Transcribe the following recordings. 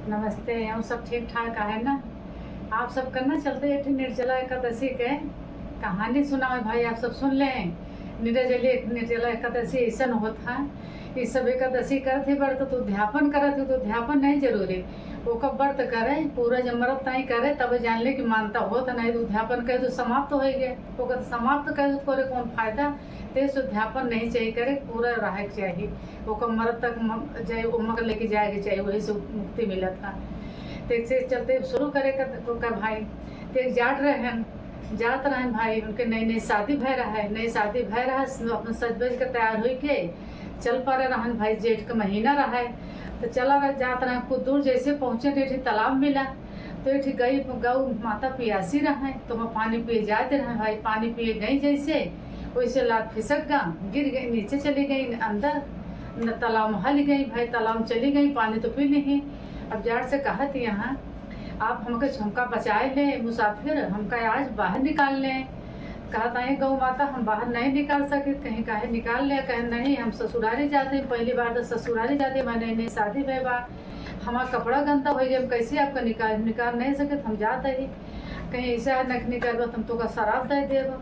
नमस्ते। हम सब ठीक ठाक है ना। आप सब करना चलते एक निर्जला एकादशी के कहानी सुना है भाई, आप सब सुन लें। निर्जला एकादशी ऐसा होता है। ये सब एकादशी करते व्रत तो ध्यापन करत तो ध्यापन नहीं जरूरी, ओका व्रत करे पूरा जब मरत नहीं करे तब जान ले कि मानता हो तो नहीं तो ध्यापन करे तो समाप्त हो गए। ओका तो समाप्त करे तो करे कौन फायदा। तेज ध्यापन नहीं चाहिए करे, पूरा रहे चाहिए। ओका मरत तक जाए उमक लेके जाएगी चाहिए, वही से मुक्ति मिला था। तेज से चलते शुरू करे कर भाई। तेज जात रहे भाई, उनके नई नई शादी भय रहा है, नई शादी भय रहा है। अपने सज बज के तैयार हुई के चल पा रहन भाई। जेठ का महीना रहा है तो चला रह जात रहे। कुछ दूर जैसे पहुंचे तो तालाब मिला तो ये गई गौ माता पियासी रहे तो मैं पानी पिए जाते रहे भाई। पानी पिए गई जैसे वैसे लात फिसक गा, गिर गई, नीचे चली गई अंदर न तालाब में हल गई भाई। तालाब में चली गई, पानी तो पी नहीं। अब जाट से कहा थी यहाँ आप हमका बचाए ले मुसाफिर, हमका आज बाहर निकाल लें। कहा था गौ माता हम बाहर नहीं निकाल सके। कहीं काहे निकाल ले, कहे नहीं हम ससुरारी जाते हैं, पहली बार तो ससुरारी जाते हैं, मैंने नहीं शादी भय बा, हमारा कपड़ा गंदा हो गया, हम कैसे आपका निकाल नहीं सके तो हम जाते ही। कहीं ऐसा है नख निकाल हम तो का शराब दे देव।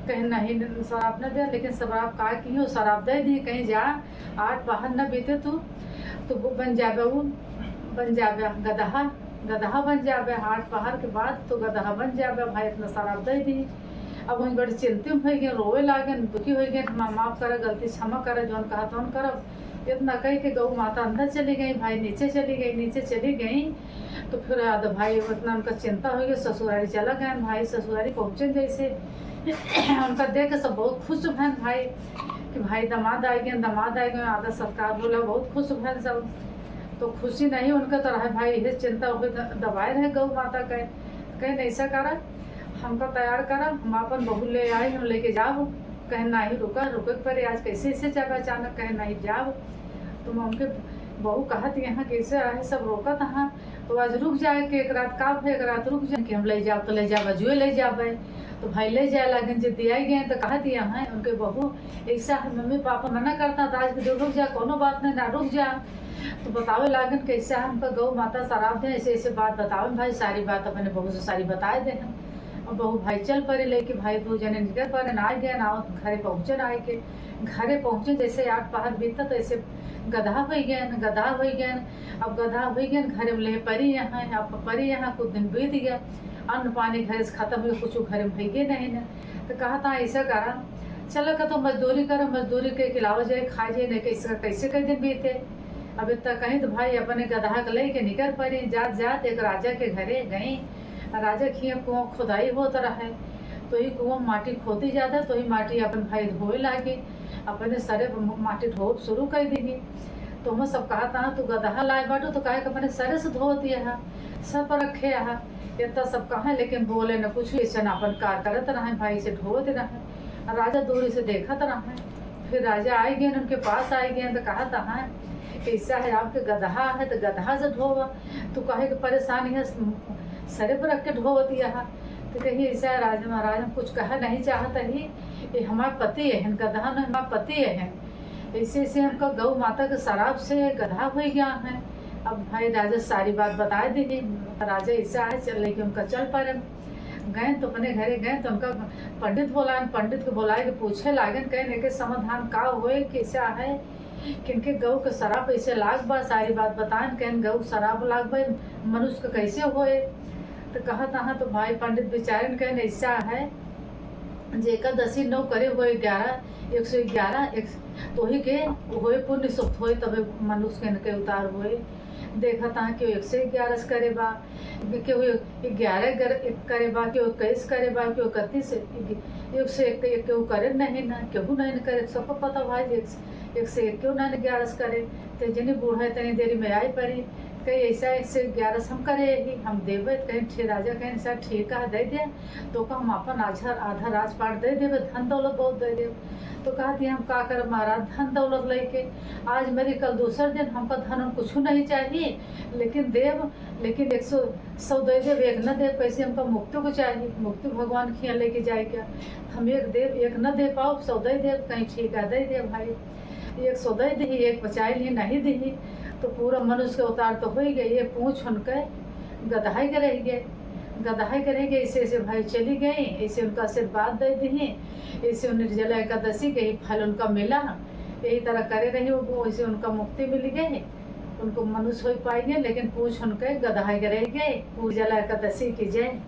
कहीं नहीं शराब न दे, लेकिन शराब का की हो शराब दे दी। कहीं जा 8 बाहर न बीते तो वो बन जाबे, वो बन जाबे गदहा बन जाबे। 8 पहाड़ के बाद तो गदहा बन जाबे भाई। इतना शराब दे दी। अब वही बड़ी चिंतित हो गए, रोवे लागे, दुखी हो गए। माफ करे, गलती क्षमा करे, जो कहा तो करब। इतना कही कि गौ माता अंदर चली गई भाई, नीचे चली गई तो फिर आधा भाई उतना उनका चिंता हो गई। ससुरारी चला गए भाई। ससुरारी पहुँचे जैसे उनका देख के सब बहुत खुश भैन भाई कि भाई दामाद आए गए। आधा सत्कार बोला, बहुत खुश भैन सब। तो खुशी नहीं उनका तो रहे भाई, यही चिंता हो दबाए रहे गौ माता के। कहीं ऐसा करा हमका तैयार करा, हम अपन बहू ले आए, हम लेके जाओ। कहे नहीं रुके पर आज कैसे ऐसे जाब अचानक, कहे नहीं जाओ। तुम उनके बहू कहत यहाँ कैसे आए, सब रोकत हाँ तो आज रुक जाए कि एक रात का एक रात रुक जाए कि हम ले जाओ तो ले जाओ जुए ले जाबे। तो भाई ले जाए लगिन जब दिया गए तो कहा दिया है उनके बहू ऐसा है। मम्मी पापा मना करता था आज रुक जा, कोनो बात नहीं ना रुक जा। तो बतावे लागन कैसा है हमका गौ माता शराब दे, ऐसे ऐसे बात बतावे भाई। सारी बात अपने बहू से सारी बताए दे हैं। और बहू भाई चल पड़े लेके भाई 2 जने निकल पड़े ना आ गए ना घरे पहुँचे ना आए के। घरे पहुँचे जैसे 8 पहाड़ बीता तो ऐसे गधा हो गए। अब गधा हो गए घरे में ले परी यहाँ कुछ दिन बीत गया। अन्न पानी घर से खत्म हो, कुछ घरे में भैगे नहीं ना। तो कहा था ऐसा करा चलो का तो मजदूरी करो, मजदूरी के खिलावा जाए खा जाए नहीं कैसे कई दिन बीते। अब इतना कहीं तो भाई अपने गधा के ले के निकल पड़ी। जात एक राजा के घरे गई। राजा खिया कुआं खुदाई होता रहे तो ही कुआं माटी खोदी जाता तो ही माटी अपन भाई धोए लागे। अपने सरे माटी धो शुरू कर देगी। तो हम सब कहा था तू गदहा लाए बाटू तो कहे अपने सरे से धो दिया सब रखे इतना सब कहा, लेकिन बोले न कुछ ऐसे न अपन कार करत रहे भाई से ढोते रहे। राजा दूरी से देखत रहे। फिर राजा आए गए उनके पास आए गए तो कहा था ऐसा है आपके गदहा है तो गदहा से ढोवा। तो कहे कि परेशानी है सरे पर रख के ढो दिया। तो कही ऐसा है राजा महाराज हम कुछ कहा नहीं चाहता ही, ये हमारे पति है गधा न हमारे पति है। ऐसे ऐसे हमको गौ माता के शराब से गधा हो गया है। अब भाई राजा सारी बात बता देगी। राजा ऐसा है चल लेके उनका चल पड़े गए तो अपने घरे गए तो उनका पंडित को बुलाए के पूछे लागन कहने के समाधान का होए कैसा है किनके गौ के शराब ऐसे लाग बा। सारी बात बताएं कहन गौ शराब लाग भाई मनुष्य का कैसे होए। तो कहा था तो भाई पंडित बेचारे कहन ऐसा है जे एकादशी 9 करे हुए 111 तो ही के होए पुण्य सुख होए तबे मनुष्य के उतार होए। देखा था कि 111 करे बा, केहू 11 करे बा, केहू 21 करे बा, केहू 31 101 केहू करे नहीं ना, केहू नहीं करे। सबको पता भाई 101 क्यों नहीं 11 करे। तो जनी बूढ़ा तनी देरी में आई पड़ी कहीं ऐसा 111 हम करे ही हम देवे कहीं राजा कहीं ऐसा ठीक है दे दे तो का हम अपन आधा राजपाट दे देवे, धन दौलत बहुत दे देव। तो कहती हम का कर महाराज धन दौलत लेके आज मेरी कल दूसरा दिन हमका धन कुछ नहीं चाहिए लेकिन 100 दे देव, एक न देव कैसे हमका मुक्ति को चाहिए। मुक्ति भगवान खिया लेके जाए क्या हम एक न दे पाओ 100 दे देव कहीं ठीक है दे दे भाई। 100 दे दी, एक बचाए लिए नहीं दी। तो पूरा मनुष्य के अवतार तो हो ही गए, ये पूछ उनके गदहाई के रह गए, गदहाई के रह गए। ऐसे ऐसे भाई चली गई, ऐसे उनका आशीर्वाद दे दिए, ऐसे निर्जला एकादशी के ही फल उनका मिला। यही तरह करे रही वो, वैसे उनका मुक्ति मिल गई, उनको मनुष्य हो पाएंगे, लेकिन पूछ उनके गदहाई के रह गए। निर्जला एकादशी की जय।